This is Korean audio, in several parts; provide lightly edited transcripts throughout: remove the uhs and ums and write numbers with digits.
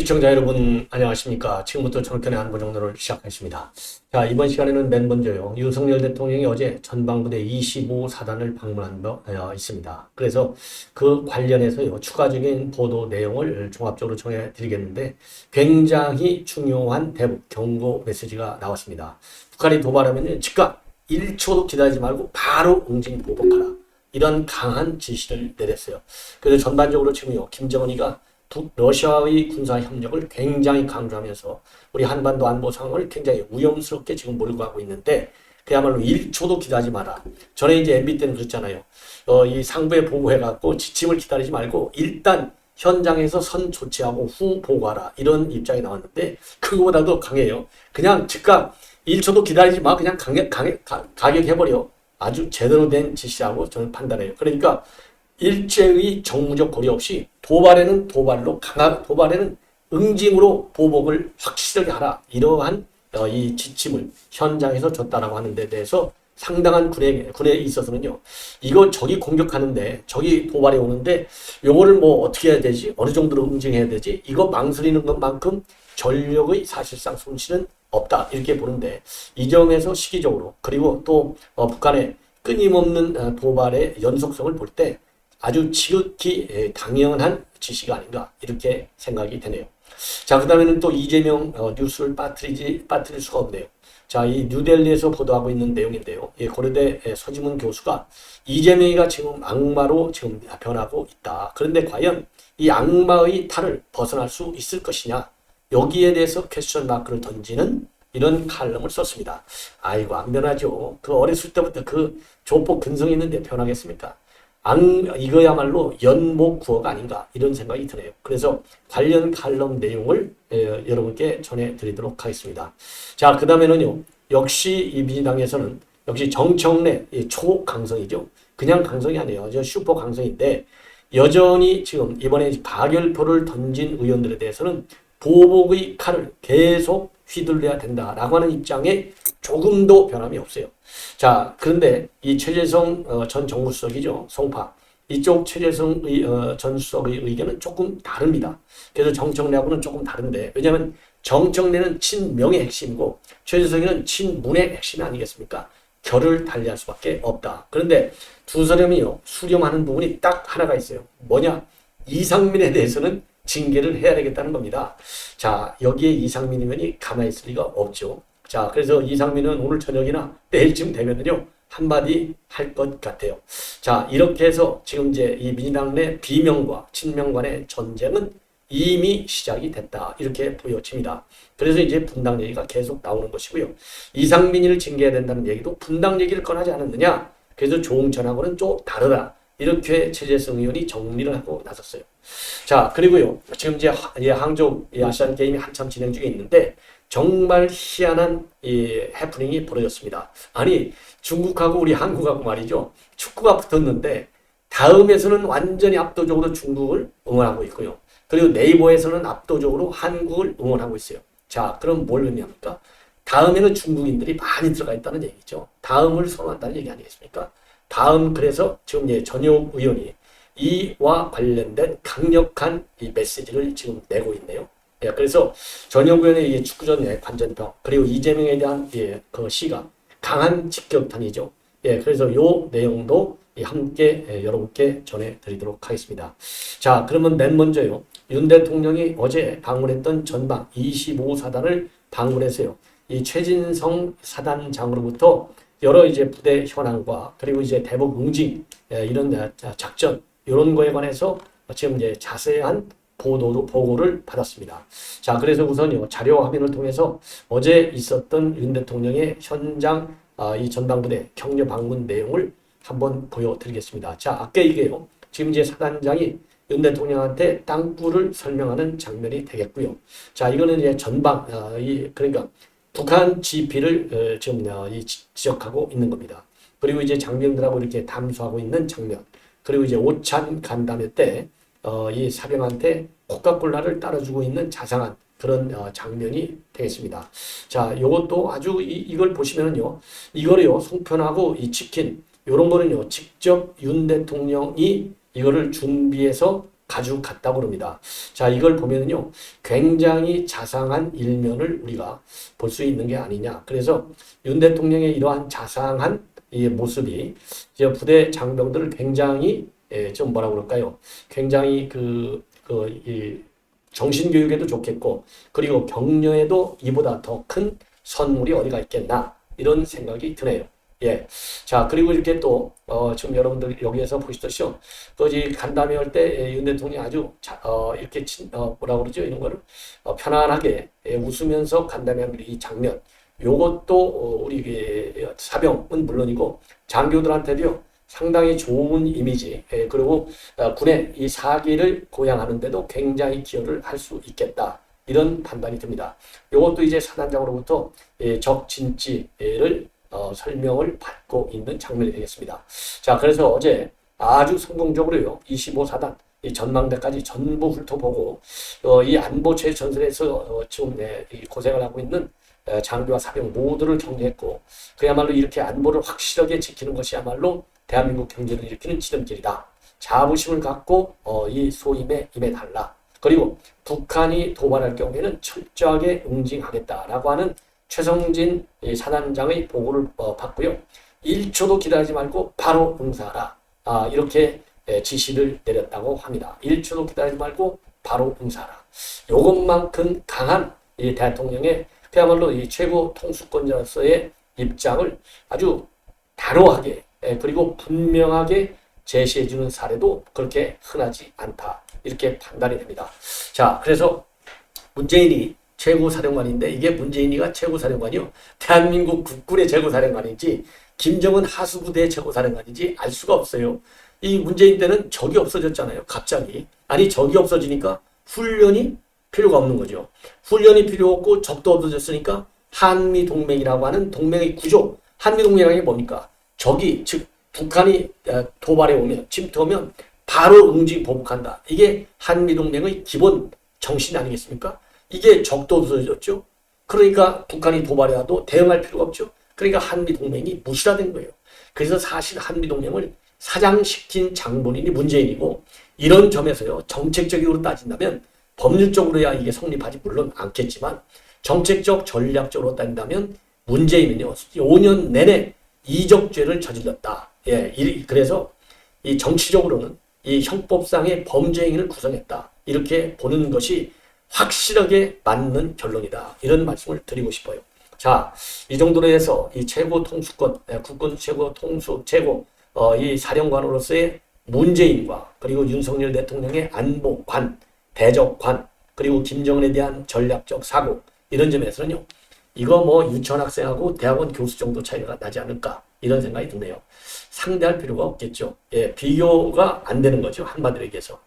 시청자 여러분 안녕하십니까. 지금부터 전편의 안보정로를 시작하겠습니다. 자, 이번 시간에는 맨 먼저요. 윤석열 대통령이 어제 전방부대 25사단을 방문한 바 있습니다. 그래서 그 관련해서요. 추가적인 보도 내용을 종합적으로 전해드리겠는데 굉장히 중요한 대북 경고 메시지가 나왔습니다. 북한이 도발하면 즉각 1초도 기다리지 말고 바로 응징 보복하라. 이런 강한 지시를 내렸어요. 그래서 전반적으로 지금요. 김정은이가 러시아의 군사 협력을 굉장히 강조하면서 우리 한반도 안보 상황을 굉장히 위험스럽게 지금 몰고 가고 있는데 그야말로 1초도 기다리지 마라. 전에 이제 MB 때는 그랬잖아요. 이 상부에 보고해갖고 지침을 기다리지 말고 일단 현장에서 선 조치하고 후 보고하라. 이런 입장이 나왔는데 그거보다도 강해요. 그냥 즉각 1초도 기다리지 마. 그냥 가격해버려. 아주 제대로 된 지시라고 저는 판단해요. 그러니까 일제의 정무적 고려 없이 도발에는 도발로 도발에는 응징으로 보복을 확실하게 하라. 이러한 이 지침을 현장에서 줬다라고 하는 데 대해서 상당한 군에 있어서는요. 이거 적이 공격하는데 적이 도발해 오는데 요거를 뭐 어떻게 해야 되지? 어느 정도로 응징해야 되지? 이거 망설이는 것만큼 전력의 사실상 손실은 없다. 이렇게 보는데 이 점에서 시기적으로 그리고 또 북한의 끊임없는 도발의 연속성을 볼때 아주 지극히 당연한 지시가 아닌가 이렇게 생각이 되네요. 자, 그 다음에는 또 이재명 뉴스를 빠뜨릴 수가 없네요. 자, 이 뉴델리에서 보도하고 있는 내용인데요. 고려대 서지문 교수가 이재명이가 지금 악마로 지금 변하고 있다. 그런데 과연 이 악마의 탈을 벗어날 수 있을 것이냐? 여기에 대해서 퀘스천 마크를 던지는 이런 칼럼을 썼습니다. 아이고 안 변하죠. 그 어렸을 때부터 그 조폭 근성이 있는데 변하겠습니까? 이거야말로 연목 구호가 아닌가 이런 생각이 드네요. 그래서 관련 칼럼 내용을 여러분께 전해드리도록 하겠습니다. 자, 그 다음에는요. 역시 이 민주당에서는 역시 정청래 초강성이죠. 그냥 강성이 아니에요. 저 슈퍼 강성인데 여전히 지금 이번에 가결표를 던진 의원들에 대해서는 보복의 칼을 계속 휘둘려야 된다라고 하는 입장에 조금도 변함이 없어요. 자, 그런데 이 최재성 전 정무수석이죠. 송파. 이쪽 최재성 전 수석의 의견은 조금 다릅니다. 그래서 정청래하고는 조금 다른데 왜냐하면 정청래는 친명의 핵심이고 최재성이는 친문의 핵심이 아니겠습니까? 결을 달리할 수밖에 없다. 그런데 두 사람이요. 수렴하는 부분이 딱 하나가 있어요. 뭐냐? 이상민에 대해서는 징계를 해야 되겠다는 겁니다. 자, 여기에 이상민 의원이 가만히 있을 리가 없죠. 자, 그래서 이상민은 오늘 저녁이나 내일쯤 되면은요, 한마디 할 것 같아요. 자, 이렇게 해서 지금 이제 이 민주당 내 비명과 친명 간의 전쟁은 이미 시작이 됐다. 이렇게 보여집니다. 그래서 이제 분당 얘기가 계속 나오는 것이고요. 이상민을 징계해야 된다는 얘기도 분당 얘기를 꺼내지 않았느냐. 그래서 조응천하고는 좀 다르다. 이렇게 최재성 의원이 정리를 하고 나섰어요. 자, 그리고요. 지금 이제 항저우 아시안 게임이 한참 진행 중에 있는데 정말 희한한 이 해프닝이 벌어졌습니다. 아니, 중국하고 우리 한국하고 말이죠. 축구가 붙었는데 다음에서는 완전히 압도적으로 중국을 응원하고 있고요. 그리고 네이버에서는 압도적으로 한국을 응원하고 있어요. 자, 그럼 뭘 의미합니까? 다음에는 중국인들이 많이 들어가 있다는 얘기죠. 다음을 선호한다는 얘기 아니겠습니까? 다음 그래서 지금 전효 의원이 이와 관련된 강력한 이 메시지를 지금 내고 있네요. 예, 그래서 전효 의원의 축구전 관전병 그리고 이재명에 대한 그 시가 강한 직격탄이죠. 예, 그래서 요 내용도 함께 여러분께 전해드리도록 하겠습니다. 자, 그러면 맨 먼저요. 윤 대통령이 어제 방문했던 전방 25사단을 방문해서요. 이 최진성 사단장으로부터 여러 이제 부대 현황과 그리고 이제 대북 응징 이런 작전 이런 거에 관해서 지금 이제 자세한 보고를 받았습니다. 자, 그래서 우선요 자료 확인을 통해서 어제 있었던 윤 대통령의 현장 이 전방부대 격려 방문 내용을 한번 보여드리겠습니다. 자, 아까 이게요 지금 이제 사단장이 윤 대통령한테 땅굴을 설명하는 장면이 되겠고요. 자, 이거는 이제 전방 그러니까 북한 GP를 지금 지적하고 있는 겁니다. 그리고 이제 장병들하고 이렇게 담수하고 있는 장면. 그리고 이제 오찬 간담회 때 이 사병한테 코카콜라를 따라주고 있는 자상한 그런 장면이 되겠습니다. 자, 요것도 아주 이걸 보시면은요, 이거를요 송편하고 이 치킨 요런 거는요 직접 윤 대통령이 이거를 준비해서 가져갔다고 합니다. 자, 이걸 보면은요, 굉장히 자상한 일면을 우리가 볼 수 있는 게 아니냐. 그래서 윤 대통령의 이러한 자상한 이 모습이 이제 부대 장병들을 굉장히 좀 뭐라 그럴까요? 굉장히 이 정신교육에도 좋겠고, 그리고 격려에도 이보다 더 큰 선물이 어디가 있겠나, 이런 생각이 드네요. 예. 자, 그리고 이렇게 또, 지금 여러분들 여기에서 보시듯이, 간담회 할 때 윤 대통령이 아주, 이렇게, 뭐라 그러죠? 이런 거를, 편안하게 웃으면서 간담회하는 이 장면. 요것도, 우리 사병은 물론이고, 장교들한테도요, 상당히 좋은 이미지, 그리고 군의 이 사기를 고양하는데도 굉장히 기여를 할 수 있겠다. 이런 판단이 듭니다. 이것도 이제 사단장으로부터 적진지를 설명을 받고 있는 장면이 되겠습니다. 자, 그래서 어제 아주 성공적으로요, 25사단 이 전망대까지 전부 훑어보고 이 안보 최전선에서 지금 고생을 하고 있는 장교와 사병 모두를 격려했고, 그야말로 이렇게 안보를 확실하게 지키는 것이야말로 대한민국 경제를 일으키는 지름길이다. 자부심을 갖고 이 소임에 임해달라. 그리고 북한이 도발할 경우에는 철저하게 응징하겠다라고 하는 최성진 사단장의 보고를 받고요. 1초도 기다리지 말고 바로 응사하라. 이렇게 지시를 내렸다고 합니다. 1초도 기다리지 말고 바로 응사하라. 이것만큼 강한 이 대통령의 그야말로 이 최고 통수권자로서의 입장을 아주 단호하게 그리고 분명하게 제시해주는 사례도 그렇게 흔하지 않다. 이렇게 판단이 됩니다. 자, 그래서 문재인이 최고사령관인데 이게 문재인이가 최고사령관이요, 대한민국 국군의 최고사령관인지 김정은 하수부대의 최고사령관인지 알 수가 없어요. 이 문재인 때는 적이 없어졌잖아요. 갑자기. 아니, 적이 없어지니까 훈련이 필요가 없는 거죠. 훈련이 필요 없고 적도 없어졌으니까 한미동맹이라고 하는 동맹의 구조, 한미동맹이라는 게 뭡니까? 적이, 즉 북한이 도발해 오면, 침투하면 바로 응징 보복한다. 이게 한미동맹의 기본 정신 아니겠습니까? 이게 적도 없어졌죠. 그러니까 북한이 도발해 와도 대응할 필요가 없죠. 그러니까 한미동맹이 무시화된 거예요. 그래서 사실 한미동맹을 사장시킨 장본인이 문재인이고, 이런 점에서요, 정책적으로 따진다면 법률적으로야 이게 성립하지 물론 않겠지만 정책적 전략적으로 따진다면 문재인은요, 5년 내내 이적죄를 저질렀다. 예, 그래서 이 정치적으로는 이 형법상의 범죄 행위를 구성했다. 이렇게 보는 것이 확실하게 맞는 결론이다. 이런 말씀을 드리고 싶어요. 자, 이 정도로 해서 이 최고 통수권, 국군 최고 이 사령관으로서의 문재인과 그리고 윤석열 대통령의 안보관, 대적관, 그리고 김정은에 대한 전략적 사고, 이런 점에서는요, 이거 뭐 유치원 학생하고 대학원 교수 정도 차이가 나지 않을까, 이런 생각이 드네요. 상대할 필요가 없겠죠. 예, 비교가 안 되는 거죠. 한마디로 얘기해서.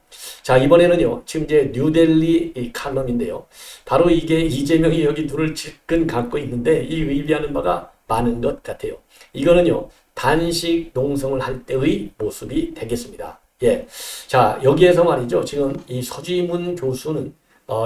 자, 이번에는요, 지금 이제 뉴델리 이 칼럼인데요. 바로 이게 이재명이 여기 눈을 질끈 감고 있는데 이 의미하는 바가 많은 것 같아요. 이거는요, 단식 농성을 할 때의 모습이 되겠습니다. 예. 자, 여기에서 말이죠. 지금 이 서지문 교수는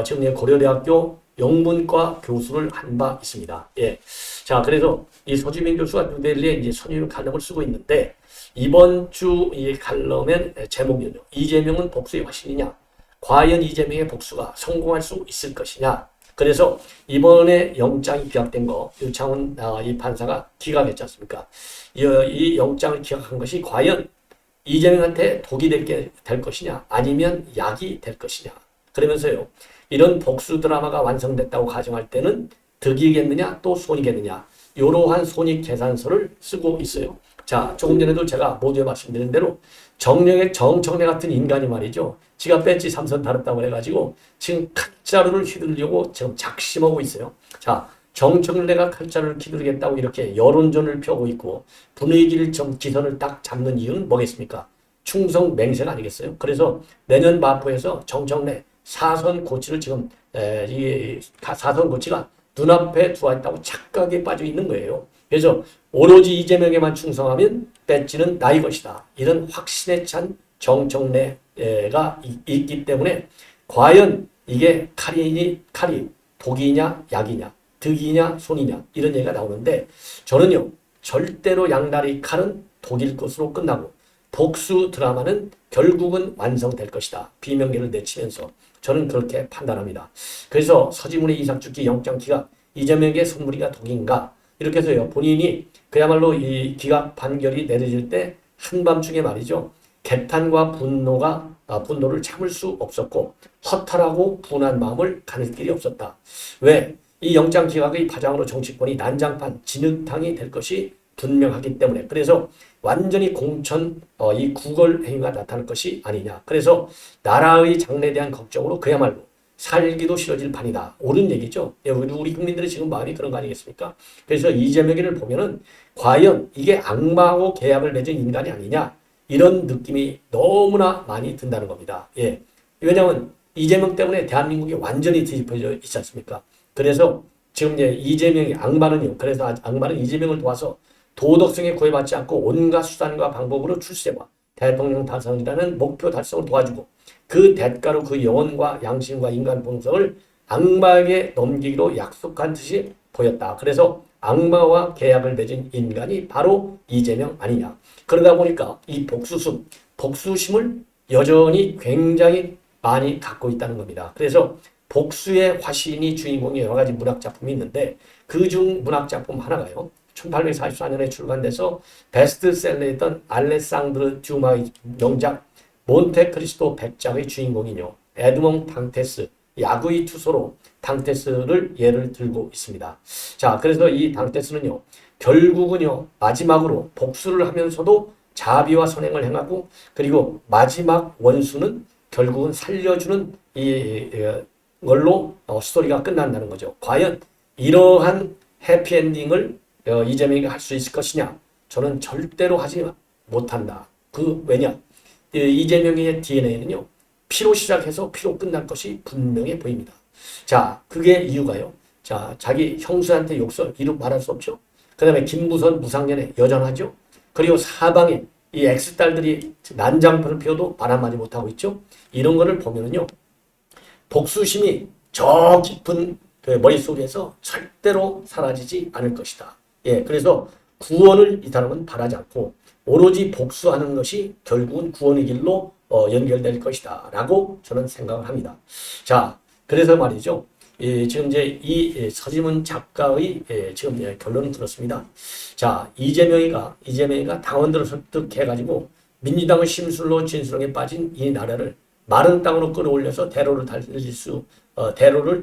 지금 고려대학교 영문과 교수를 한 바 있습니다. 예. 자, 그래서 이 서지민 교수가 뉴델리에 이제 선임 칼럼을 쓰고 있는데, 이번 주 이 칼럼의 제목은요, 이재명은 복수의 화신이냐? 과연 이재명의 복수가 성공할 수 있을 것이냐? 그래서 이번에 영장이 기각된 거, 유창훈 이 판사가 기각했지 않습니까? 이 영장을 기각한 것이 과연 이재명한테 독이 될 것이냐, 아니면 약이 될 것이냐. 그러면서요, 이런 복수 드라마가 완성됐다고 가정할 때는 득이겠느냐 또 손이겠느냐, 이러한 손익 계산서를 쓰고 있어요. 자, 조금 전에도 제가 모두에 말씀드린 대로 정청래 같은 인간이 말이죠, 지가 배지 3선 달았다고 해가지고 지금 칼자루를 휘두르려고 지금 작심하고 있어요. 자, 정청래가 칼자루를 휘두르겠다고 이렇게 여론전을 펴고 있고 분위기를 좀 기선을 딱 잡는 이유는 뭐겠습니까? 충성 맹세가 아니겠어요? 그래서 내년 마포에서 정청래 사선 고치를 지금 이 사선 고치가 눈앞에 들어와 있다고 착각에 빠져 있는 거예요. 그래서 오로지 이재명에만 충성하면 배지는 나의 것이다. 이런 확신에 찬 정청래가 있기 때문에 과연 이게 칼이 독이냐 약이냐, 득이냐 손이냐, 이런 얘기가 나오는데, 저는요, 절대로 양다리 칼은 독일 것으로 끝나고 복수 드라마는 결국은 완성될 것이다. 비명계를 내치면서 저는 그렇게 판단합니다. 그래서 서지문의 이삭죽기 영장기각 이재명의 선물이가 독인가 이렇게 해서요. 본인이 그야말로 이 기각 판결이 내려질 때 한밤중에 말이죠. 개탄과 분노를 참을 수 없었고 허탈하고 분한 마음을 가릴 길이 없었다. 왜? 이 영장 기각의 파장으로 정치권이 난장판 진흙탕이 될 것이 분명하기 때문에 그래서 완전히 공천 이 구걸 행위가 나타날 것이 아니냐. 그래서 나라의 장래에 대한 걱정으로 그야말로 살기도 싫어질 판이다. 옳은 얘기죠. 우리 국민들이 지금 마음이 그런 거 아니겠습니까? 그래서 이재명을 보면은 과연 이게 악마하고 계약을 맺은 인간이 아니냐 이런 느낌이 너무나 많이 든다는 겁니다. 예. 왜냐하면 이재명 때문에 대한민국이 완전히 뒤집어져 있지 않습니까? 그래서 지금 이제 이재명이 악마는요. 그래서 악마는 이재명을 도와서 도덕성에 구애받지 않고 온갖 수단과 방법으로 출세와 대통령 당선이라는 목표 달성을 도와주고 그 대가로 그 영혼과 양심과 인간 본성을 악마에게 넘기기로 약속한 듯이 보였다. 그래서 악마와 계약을 맺은 인간이 바로 이재명 아니냐. 그러다 보니까 이 복수심을 여전히 굉장히 많이 갖고 있다는 겁니다. 그래서 복수의 화신이 주인공의 여러 가지 문학작품이 있는데 그중 문학작품 하나가요. 1844년에 출간돼서 베스트셀러였던 알레상드르 듀마의 명작 몬테크리스토 백작의 주인공이요. 에드몽 당테스 야구의 투소로 당테스를 예를 들고 있습니다. 자, 그래서 이 당테스는요. 결국은요. 마지막으로 복수를 하면서도 자비와 선행을 행하고 그리고 마지막 원수는 결국은 살려주는 걸로 스토리가 끝난다는 거죠. 과연 이러한 해피엔딩을 이재명이 할 수 있을 것이냐? 저는 절대로 하지 못한다. 왜냐? 이재명의 DNA는요. 피로 시작해서 피로 끝날 것이 분명해 보입니다. 자, 그게 이유가요. 자, 자기 형수한테 욕설 이루 말할 수 없죠. 그 다음에 김무선 무상년에 여전하죠. 그리고 사방에 이 X딸들이 난장판을 피워도 말 한마디 못하고 있죠. 이런 거를 보면은요. 복수심이 저 깊은 그 머릿속에서 절대로 사라지지 않을 것이다. 예, 그래서 구원을 이 사람은 바라지 않고 오로지 복수하는 것이 결국은 구원의 길로 연결될 것이다. 라고 저는 생각을 합니다. 자, 그래서 말이죠. 지금 이제 이 서지문 작가의 지금 결론은 그렇습니다. 자, 이재명이가 당원들을 설득해가지고 민주당의 심술로 진수령에 빠진 이 나라를 마른 땅으로 끌어올려서 대로를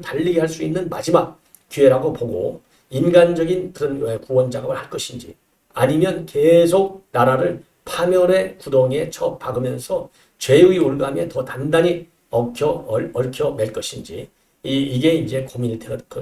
달리게 할 수 있는 마지막 기회라고 보고 인간적인 그런 구원 작업을 할 것인지 아니면 계속 나라를 파멸의 구덩이에 처박으면서 죄의 올감에 더 단단히 얽혀 맬 것인지 이게 이제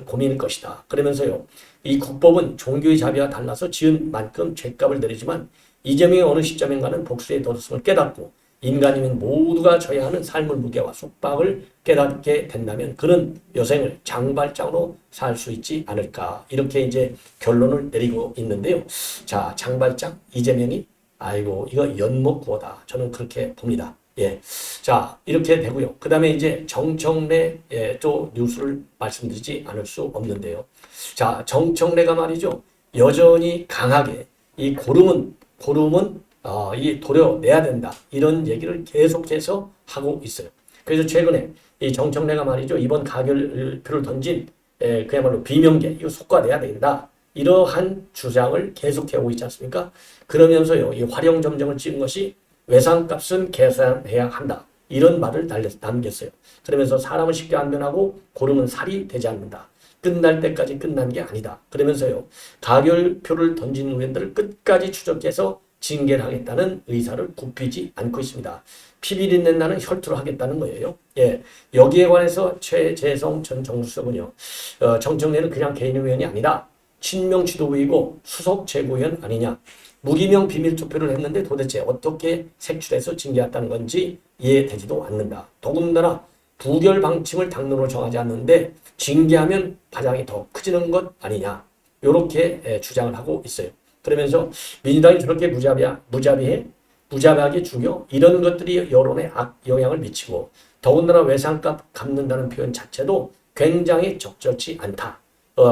고민일 것이다. 그러면서요. 이 국법은 종교의 자비와 달라서 지은 만큼 죄값을 내리지만 이재명의 어느 시점인가는 복수의 도덕성을 깨닫고 인간이면 모두가 져야 하는 삶의 무게와 속박을 깨닫게 된다면 그는 여생을 장발장으로 살 수 있지 않을까. 이렇게 이제 결론을 내리고 있는데요. 자, 장발장 이재명이 아이고 이거 연목구호다. 저는 그렇게 봅니다. 예. 자, 이렇게 되고요. 그 다음에 이제 정청래 또 뉴스를 말씀드리지 않을 수 없는데요. 자, 정청래가 말이죠. 여전히 강하게 이 고름은 이 도려내야 된다. 이런 얘기를 계속해서 하고 있어요. 그래서 최근에 이 정청래가 말이죠. 이번 가결표를 던진 그야말로 비명계 이거 속과내야 된다. 이러한 주장을 계속해오고 있지 않습니까? 그러면서요. 이 화령점정을 찍은 것이 외상값은 계산해야 한다. 이런 말을 남겼어요. 그러면서 사람은 쉽게 안 변하고 고름은 살이 되지 않는다. 끝날 때까지 끝난 게 아니다. 그러면서요. 가결표를 던진 의원들을 끝까지 추적해서 징계를 하겠다는 의사를 굽히지 않고 있습니다. 피비린 낸 나는 혈투를 하겠다는 거예요. 예, 여기에 관해서 최재성 전 정수석은요. 정청래는 그냥 개인 의원이 아니라 친명 지도부이고 수석 최고위원 아니냐. 무기명 비밀투표를 했는데 도대체 어떻게 색출해서 징계했다는 건지 이해되지도 않는다. 더군다나 부결 방침을 당론으로 정하지 않는데 징계하면 파장이 더 커지는 것 아니냐. 이렇게 주장을 하고 있어요. 그러면서 민주당이 저렇게 무자비하게 죽여 이런 것들이 여론에 영향을 미치고 더군다나 외상값 갚는다는 표현 자체도 굉장히 적절치 않다.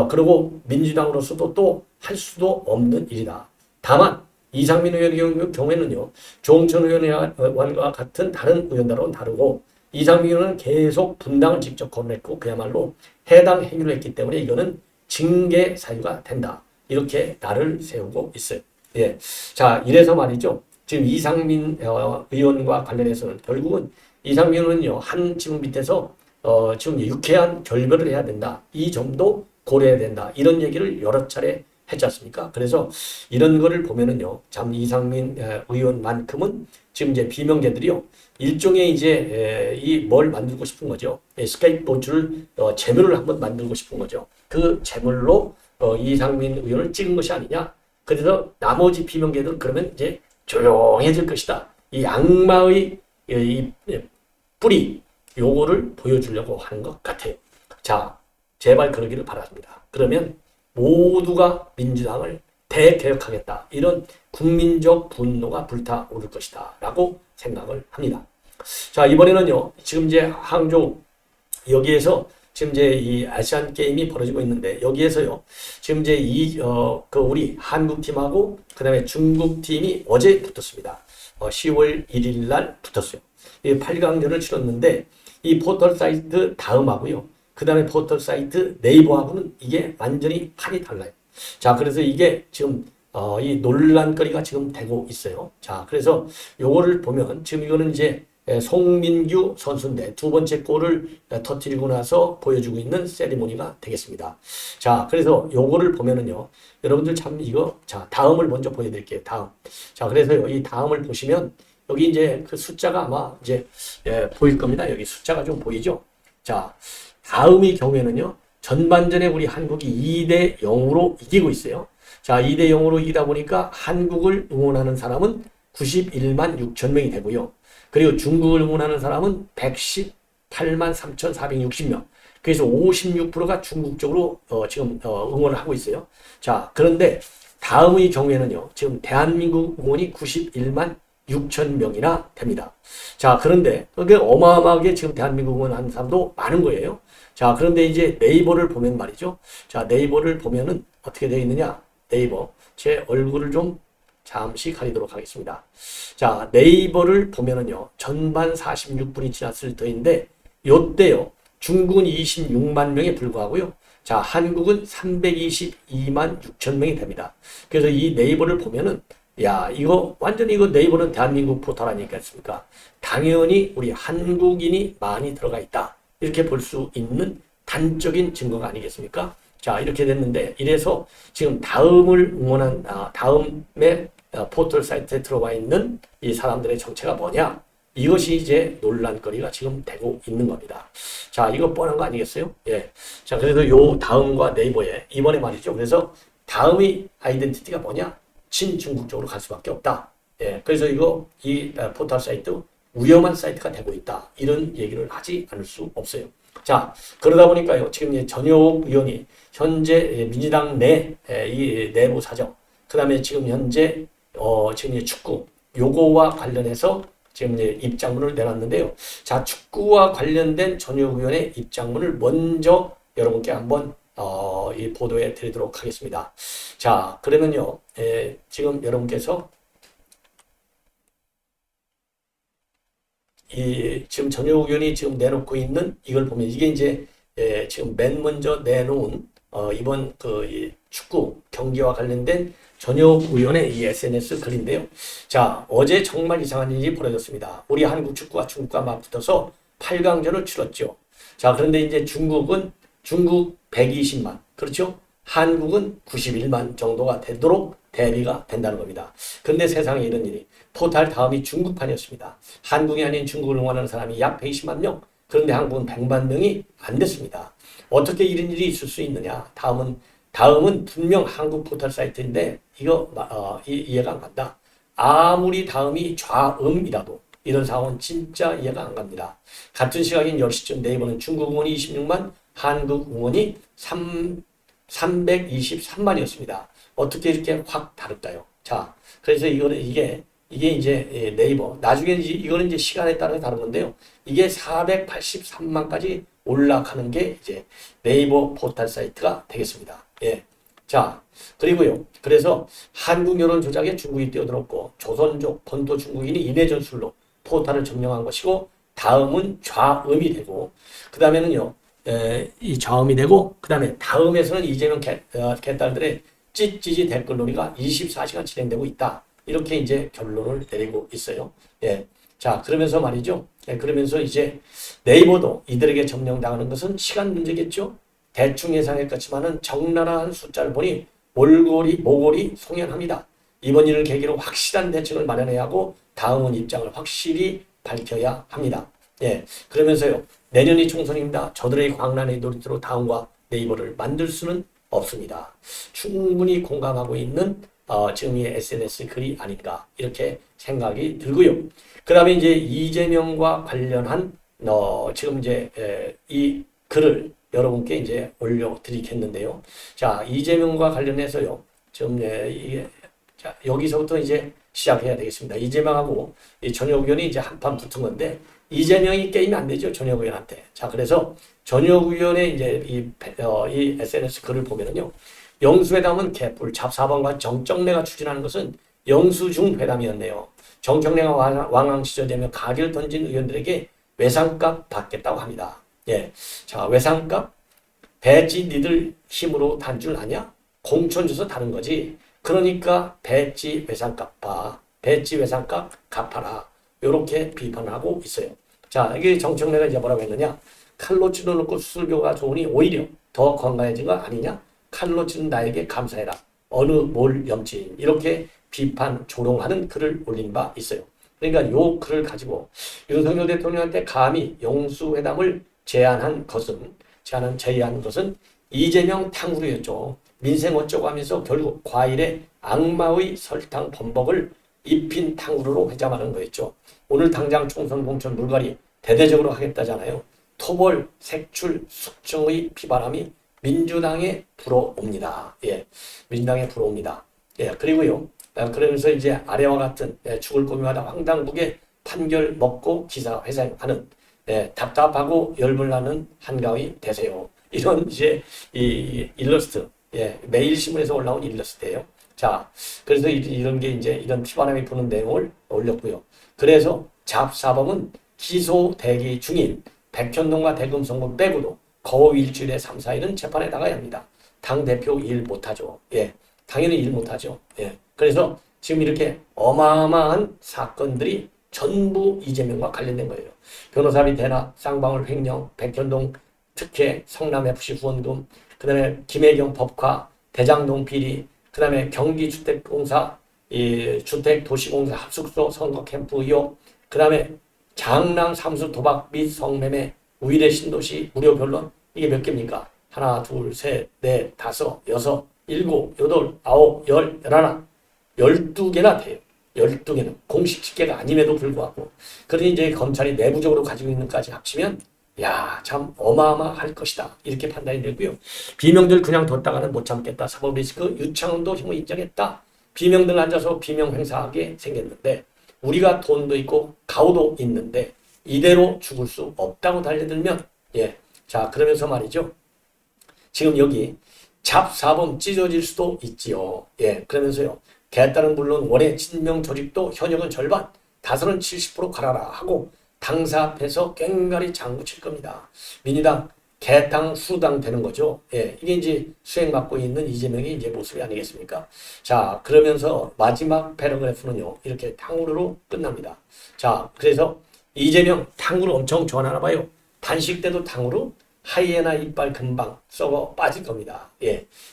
그리고 민주당으로서도 또 할 수도 없는 일이다. 다만 이상민 의원의 경우에는요, 조홍천 의원과 같은 다른 의원들하고는 다르고, 이상민 의원은 계속 분당을 직접 거론했고, 그야말로 해당 행위를 했기 때문에 이거는 징계 사유가 된다. 이렇게 날을 세우고 있어요. 예. 자, 이래서 말이죠. 지금 이상민 의원과 관련해서는 결국은 이상민 의원은요, 한 지금 밑에서 지금 유쾌한 결별을 해야 된다. 이 점도 고려해야 된다. 이런 얘기를 여러 차례 했지 않습니까? 그래서 이런 거를 보면은요, 참 이상민 의원만큼은 지금 이제 비명계들이요, 일종의 이제 이 뭘 만들고 싶은 거죠. 스케이트보트를 재물을 한번 만들고 싶은 거죠. 그 재물로 이상민 의원을 찍은 것이 아니냐. 그래서 나머지 비명계들은 그러면 이제 조용해질 것이다. 이 악마의 이 뿌리 요거를 보여주려고 하는 것 같아요. 자, 제발 그러기를 바랍니다. 그러면 모두가 민주당을 대개혁하겠다. 이런 국민적 분노가 불타오를 것이다. 라고 생각을 합니다. 자, 이번에는요, 지금 이제 항저우, 여기에서 지금 이제 이 아시안 게임이 벌어지고 있는데, 여기에서요, 지금 이제 우리 한국 팀하고, 그 다음에 중국 팀이 어제 붙었습니다. 10월 1일 날 붙었어요. 이 8강전을 치렀는데, 이 포털 사이트 다음하고요, 그 다음에 포털 사이트 네이버하고는 이게 완전히 판이 달라요. 자, 그래서 이게 지금 이 논란거리가 지금 되고 있어요. 자, 그래서 요거를 보면 지금 이거는 이제 송민규 선수인데 두 번째 골을 터뜨리고 나서 보여주고 있는 세리머니가 되겠습니다. 자, 그래서 요거를 보면은요, 여러분들 참 이거, 자, 다음을 먼저 보여드릴게요. 다음. 자, 그래서요, 이 다음을 보시면 여기 이제 그 숫자가 아마 이제 보일 겁니다. 여기 숫자가 좀 보이죠? 자, 다음의 경우에는요, 전반전에 우리 한국이 2대 0으로 이기고 있어요. 자, 2대 0으로 이기다 보니까 한국을 응원하는 사람은 91만 6천 명이 되고요. 그리고 중국을 응원하는 사람은 118만 3,460명. 그래서 56%가 중국 쪽으로 지금 응원을 하고 있어요. 자, 그런데 다음의 경우에는요, 지금 대한민국 응원이 91만 6천 명이나 됩니다. 자, 그런데 그게 어마어마하게 지금 대한민국 응원하는 사람도 많은 거예요. 자, 그런데 이제 네이버를 보면 말이죠. 자, 네이버를 보면은 어떻게 되어 있느냐? 네이버. 제 얼굴을 좀 잠시 가리도록 하겠습니다. 자, 네이버를 보면은요, 전반 46분이 지났을 터인데, 요때요, 중국은 26만 명에 불과하고요. 자, 한국은 322만 6천 명이 됩니다. 그래서 이 네이버를 보면은, 야, 이거, 완전히 이거 네이버는 대한민국 포털 아니겠습니까? 당연히 우리 한국인이 많이 들어가 있다. 이렇게 볼 수 있는 단적인 증거가 아니겠습니까? 자, 이렇게 됐는데, 이래서 지금 다음을 응원한, 다음에 포털 사이트에 들어와 있는 이 사람들의 정체가 뭐냐? 이것이 이제 논란거리가 지금 되고 있는 겁니다. 자, 이거 뻔한 거 아니겠어요? 예. 자, 그래서 요 다음과 네이버에, 이번에 말이죠. 그래서 다음의 아이덴티티가 뭐냐? 친중국 쪽으로 갈 수밖에 없다. 예. 그래서 이 포털 사이트 위험한 사이트가 되고 있다. 이런 얘기를 하지 않을 수 없어요. 자, 그러다 보니까요, 지금 이제 전효옥 의원이 현재 민주당 이 내부 사정, 그 다음에 지금 현재 지금 이제 축구, 요거와 관련해서 지금 이제 입장문을 내놨는데요. 자, 축구와 관련된 전효옥 의원의 입장문을 먼저 여러분께 한번 이 보도해 드리도록 하겠습니다. 자, 그러면요, 지금 여러분께서 지금 전효옥 의원이 지금 내놓고 있는 이걸 보면 이게 이제 지금 맨 먼저 내놓은 이번 이 축구 경기와 관련된 전효옥 의원의 이 SNS 글인데요. 자, 어제 정말 이상한 일이 벌어졌습니다. 우리 한국 축구가 중국과 맞붙어서 8강전을 치렀죠. 자, 그런데 이제 중국 120만, 그렇죠? 한국은 91만 정도가 되도록 대비가 된다는 겁니다. 근데 세상에 이런 일이, 포탈 다음이 중국판이었습니다. 한국이 아닌 중국을 응원하는 사람이 약 120만 명, 그런데 한국은 100만 명이 안 됐습니다. 어떻게 이런 일이 있을 수 있느냐? 다음은 분명 한국 포털 사이트인데 이거 이해가 안 간다. 아무리 다음이 좌음이라도 이런 상황은 진짜 이해가 안 갑니다. 같은 시각인 10시쯤 네이버는 중국 응원이 26만, 한국 응원이 323만이었습니다. 어떻게 이렇게 확 다를까요? 자, 그래서 이게 이제 네이버, 나중에 이거는 이제 시간에 따라 다른 건데요. 이게 483만까지 올라가는 게 이제 네이버 포털 사이트가 되겠습니다. 예. 자, 그리고요. 그래서 한국 여론 조작에 중국이 뛰어들었고 조선족 본토 중국인이 인해 전술로 포탈을 점령한 것이고 다음은 좌음이 되고 그 다음에는요. 이 좌음이 되고 그 다음에 다음에서는 이재명 개딸들의 찌찌지 댓글놀이가 24시간 진행되고 있다. 이렇게 이제 결론을 내리고 있어요. 예. 자, 그러면서 말이죠. 예, 그러면서 이제 네이버도 이들에게 점령당하는 것은 시간 문제겠죠. 대충 예상했겠지만은 적나라한 숫자를 보니 모골이 송연합니다. 이번 일을 계기로 확실한 대책을 마련해야 하고 다음은 입장을 확실히 밝혀야 합니다. 예, 그러면서요. 내년이 총선입니다. 저들의 광란의 놀이터로 다음과 네이버를 만들 수는 없습니다. 충분히 공감하고 있는 지금 이 SNS 글이 아닌가 이렇게 생각이 들고요. 그 다음에 이제 이재명과 관련한 지금 이제 이 글을 여러분께 이제 올려드리겠는데요. 자, 이재명과 관련해서요. 지금 이게 자, 여기서부터 이제 시작해야 되겠습니다. 이재명하고 이 전혁 의원이 이제 한판 붙은 건데 이재명이 게임이 안 되죠. 전혁 의원한테. 자, 그래서 전혁 의원의 이제 이 SNS 글을 보면은요. 영수회담은 개뿔, 잡사방과 정청래가 추진하는 것은 영수중 회담이었네요. 정청래가 왕왕시절되며 가게를 던진 의원들에게 외상값 받겠다고 합니다. 예. 자, 외상값? 배지 니들 힘으로 단 줄 아냐? 공천 줘서 다른 거지. 그러니까 배지 외상값 봐. 배지 외상값 갚아라. 요렇게 비판하고 있어요. 자, 이게 정청래가 이제 뭐라고 했느냐? 칼로 찔러놓고 수술교가 좋으니 오히려 더 건강해진 거 아니냐? 칼로 찌는 나에게 감사해라. 어느 몰 염진. 이렇게 비판 조롱하는 글을 올린 바 있어요. 그러니까 요 글을 가지고 윤석열 대통령한테 감히 영수회담을 제안한 것은 이재명 탕후루였죠. 민생 어쩌고 하면서 결국 과일에 악마의 설탕 범벅을 입힌 탕후루로 회자하는 거였죠. 오늘 당장 총선 공천 물갈이 대대적으로 하겠다잖아요. 토벌, 색출, 숙청의 비바람이 민주당에 불어옵니다. 예, 민주당에 불어옵니다. 예, 그리고요. 그러면서 이제 아래와 같은 죽을 고민하다 황당무계 판결 먹고 기사 회생하는 답답하고 열불 나는 한가위 되세요. 이런 이제 이 일러스트, 매일신문에서 올라온 일러스트예요. 자, 그래서 이런 게 이제 이런 피바람이 부는 내용을 올렸고요. 그래서 잡사범은 기소 대기 중인 백현동과 대금성분 빼고도 거의 일주일에 3, 4일은 재판에 나가야 합니다. 당대표 일 못하죠. 예, 당연히 일 못하죠. 예, 그래서 지금 이렇게 어마어마한 사건들이 전부 이재명과 관련된 거예요. 변호사비 대납, 쌍방울 횡령, 백현동 특혜, 성남FC 후원금, 그 다음에 김혜경 법화, 대장동 비리, 그 다음에 경기주택공사, 주택도시공사 합숙소 선거 캠프 의혹, 그 다음에 장남 삼수 도박 및 성매매, 우일의 신도시 무료 변론, 이게 몇 개입니까? 하나, 둘, 셋, 넷, 다섯, 여섯, 일곱, 여덟, 아홉, 열, 열하나, 12개나 돼요. 12개는 공식 집계가 아님에도 불구하고. 그러니 이제 검찰이 내부적으로 가지고 있는 것까지 합치면 야, 참 어마어마할 것이다. 이렇게 판단이 되고요. 비명들 그냥 뒀다가는 못 참겠다. 사법 리스크 유창훈도 힘을 인정했다. 비명들 앉아서 비명 행사하게 생겼는데 우리가 돈도 있고 가오도 있는데 이대로 죽을 수 없다고 달려들면 자, 그러면서 말이죠. 지금 여기 잡사범 찢어질 수도 있지요. 그러면서요. 개딸은 물론 원의 친명 조직도 현역은 절반, 다수는 70% 가라라 하고 당사 앞에서 꽹가리 장구 칠 겁니다. 민주당 개당 수당 되는 거죠. 이게 이제 수행 맡고 있는 이재명의 이제 모습이 아니겠습니까? 자, 그러면서 마지막 패러그래프는요. 이렇게 탕후루로 끝납니다. 자, 그래서 이재명 탕후루 엄청 좋아하나 봐요. 단식 때도 탕후루, 하이에나 이빨 금방 썩어 빠질 겁니다.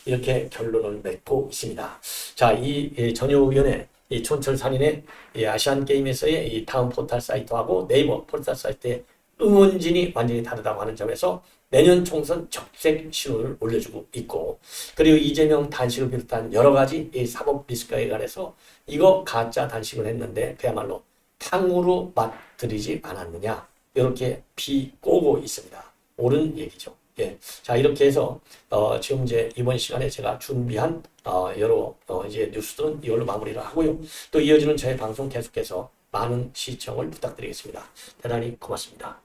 이렇게 결론을 맺고 있습니다. 자, 이 전효 의원의 이 촌철살인의 이 아시안 게임에서의 이 다음 포털 사이트하고 네이버 포털 사이트의 응원진이 완전히 다르다고 하는 점에서 내년 총선 적색 신호를 올려주고 있고, 그리고 이재명 단식을 비롯한 여러 가지 이 사법 리스크에 관해서 이거 가짜 단식을 했는데 그야말로 탕후루 맛들이지 않았느냐 이렇게 비꼬고 있습니다. 옳은 얘기죠. 자, 이렇게 해서 지금 이제 이번 시간에 제가 준비한 여러 이제 뉴스들은 이걸로 마무리를 하고요. 또 이어지는 저의 방송 계속해서 많은 시청을 부탁드리겠습니다. 대단히 고맙습니다.